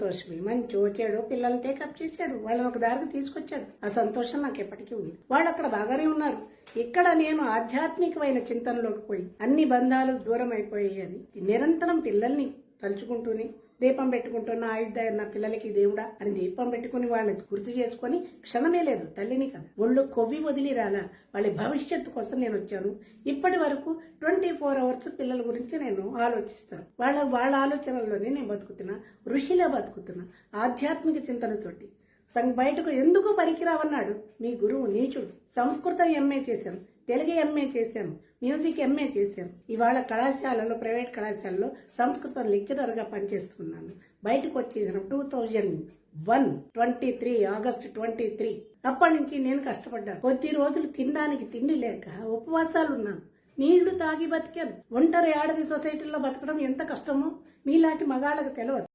సంతోషమే. మంచో చెడో పిల్లల్ని టేకప్ చేశాడు, వాళ్ళని ఒక దారికి తీసుకొచ్చాడు. ఆ సంతోషం నాకు ఎప్పటికీ ఉంది. వాళ్ళు అక్కడ బాగానే ఉన్నారు. ఇక్కడ నేను ఆధ్యాత్మికమైన చింతనలోకి పోయి అన్ని బంధాలు దూరం అయిపోయాయి అని నిరంతరం పిల్లల్ని తలుచుకుంటూనే దీపం పెట్టుకుంటున్న ఆయుధ నా పిల్లలకి దేవుడా అని దీపం పెట్టుకుని వాళ్ళని గుర్తు చేసుకుని క్షణమే లేదు, తల్లిని కదా ఒళ్ళు కొవ్వి వదిలి రాలా. వాళ్ళ భవిష్యత్తు కోసం నేను వచ్చాను. ఇప్పటి వరకు 24 hours పిల్లల గురించి నేను ఆలోచిస్తాను. వాళ్ళ ఆలోచనల్లోనే నేను బతుకుతున్నా, ఋషిలా బతుకుతున్నా, ఆధ్యాత్మిక చింతనతోటి. బయటకు ఎందుకు పనికిరావన్నాడు మీ గురువు నీచుడు. సంస్కృతం ఎంఏ చేశాను, తెలుగు ఎంఏ చేశాను, మ్యూజిక్ ఎంఏ చేశాను. ఇవాళ కళాశాలలో, ప్రైవేట్ కళాశాలలో సంస్కృతం లెక్చరర్ గా పనిచేస్తున్నాను. బయటకు వచ్చేసిన 2001 ఆగస్టు 23 అప్పటి నుంచి నేను కష్టపడ్డాను. కొద్ది రోజులు తినడానికి తిండి లేక ఉపవాసాలు ఉన్నాను. నీళ్లు తాగి బతికాను. ఒంటరి ఆడది సొసైటీలో బతకడం ఎంత కష్టమో మీలాంటి మగాళ్ళకు తెలియదు.